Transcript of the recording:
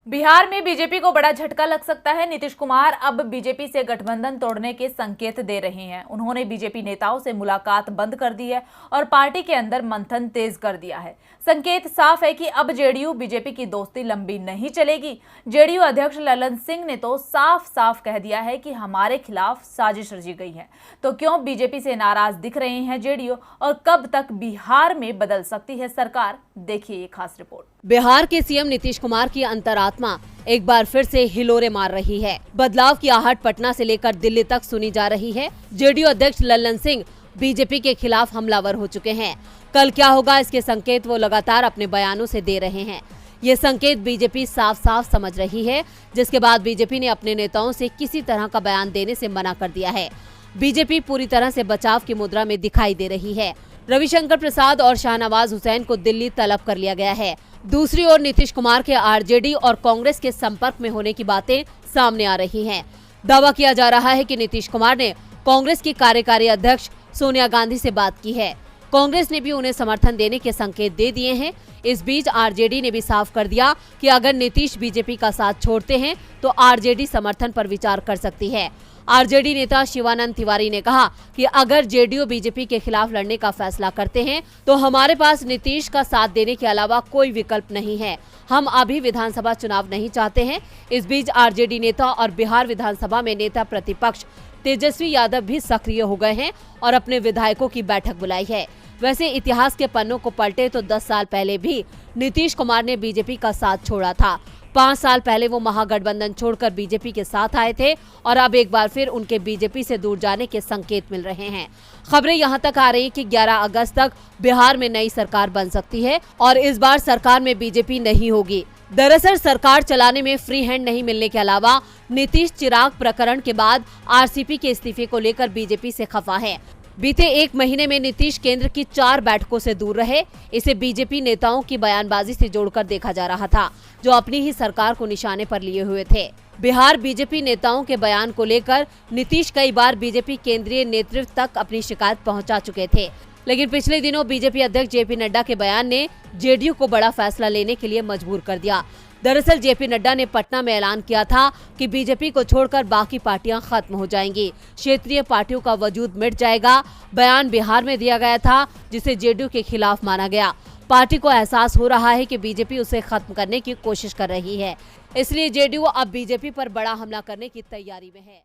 बिहार में बीजेपी को बड़ा झटका लग सकता है। नीतीश कुमार अब बीजेपी से गठबंधन तोड़ने के संकेत दे रहे हैं। उन्होंने बीजेपी नेताओं से मुलाकात बंद कर दी है और पार्टी के अंदर मंथन तेज कर दिया है। संकेत साफ है कि अब जेडीयू बीजेपी की दोस्ती लंबी नहीं चलेगी। जेडीयू अध्यक्ष ललन सिंह ने तो साफ साफ कह दिया है कि हमारे खिलाफ साजिश रची गई है। तो क्यों बीजेपी से नाराज दिख रहे हैं जेडीयू और कब तक बिहार में बदल सकती है सरकार, देखिए ये खास रिपोर्ट। बिहार के सीएम नीतीश कुमार की अंतरात्मा एक बार फिर से हिलोरे मार रही है। बदलाव की आहट पटना से लेकर दिल्ली तक सुनी जा रही है। जेडीयू अध्यक्ष ललन सिंह बीजेपी के खिलाफ हमलावर हो चुके हैं। कल क्या होगा इसके संकेत वो लगातार अपने बयानों से दे रहे हैं। ये संकेत बीजेपी साफ साफ समझ रही है, जिसके बाद बीजेपी ने अपने नेताओं से किसी तरह का बयान देने से मना कर दिया है। बीजेपी पूरी तरह से बचाव की मुद्रा में दिखाई दे रही है। रविशंकर प्रसाद और शाहनवाज हुसैन को दिल्ली तलब कर लिया गया है। दूसरी ओर नीतीश कुमार के आरजेडी और कांग्रेस के संपर्क में होने की बातें सामने आ रही हैं। दावा किया जा रहा है कि नीतीश कुमार ने कांग्रेस की कार्यकारी अध्यक्ष सोनिया गांधी से बात की है। कांग्रेस ने भी उन्हें समर्थन देने के संकेत दे दिए हैं। इस बीच आरजेडी ने भी साफ कर दिया कि अगर नीतीश बीजेपी का साथ छोड़ते हैं तो आरजेडी समर्थन पर विचार कर सकती है। आरजेडी नेता शिवानंद तिवारी ने कहा कि अगर जेडीयू बीजेपी के खिलाफ लड़ने का फैसला करते हैं तो हमारे पास नीतीश का साथ देने के अलावा कोई विकल्प नहीं है। हम अभी विधानसभा चुनाव नहीं चाहते हैं। इस बीच आरजेडी नेता और बिहार विधानसभा में नेता प्रतिपक्ष तेजस्वी यादव भी सक्रिय हो गए हैं और अपने विधायकों की बैठक बुलाई है। वैसे इतिहास के पन्नों को पलटे तो 10 साल पहले भी नीतीश कुमार ने बीजेपी का साथ छोड़ा था। 5 साल पहले वो महागठबंधन छोड़कर बीजेपी के साथ आए थे और अब एक बार फिर उनके बीजेपी से दूर जाने के संकेत मिल रहे हैं। खबरें यहां तक आ रही कि 11 अगस्त तक बिहार में नई सरकार बन सकती है और इस बार सरकार में बीजेपी नहीं होगी। दरअसल सरकार चलाने में फ्री हैंड नहीं मिलने के अलावा नीतीश चिराग प्रकरण के बाद आरसीपी के इस्तीफे को लेकर बीजेपी से खफा है। बीते 1 महीने में नीतीश केंद्र की 4 बैठकों से दूर रहे। इसे बीजेपी नेताओं की बयानबाजी से जोड़कर देखा जा रहा था, जो अपनी ही सरकार को निशाने पर लिए हुए थे। बिहार बीजेपी नेताओं के बयान को लेकर नीतीश कई बार बीजेपी केंद्रीय नेतृत्व तक अपनी शिकायत पहुंचा चुके थे, लेकिन पिछले दिनों बीजेपी अध्यक्ष जेपी नड्डा के बयान ने जेडीयू को बड़ा फैसला लेने के लिए मजबूर कर दिया। दरअसल जेपी नड्डा ने पटना में ऐलान किया था कि बीजेपी को छोड़कर बाकी पार्टियां खत्म हो जाएंगी, क्षेत्रीय पार्टियों का वजूद मिट जाएगा। बयान बिहार में दिया गया था, जिसे जेडीयू के खिलाफ माना गया। पार्टी को एहसास हो रहा है कि बीजेपी उसे खत्म करने की कोशिश कर रही है, इसलिए जेडीयू अब बीजेपी पर बड़ा हमला करने की तैयारी में है।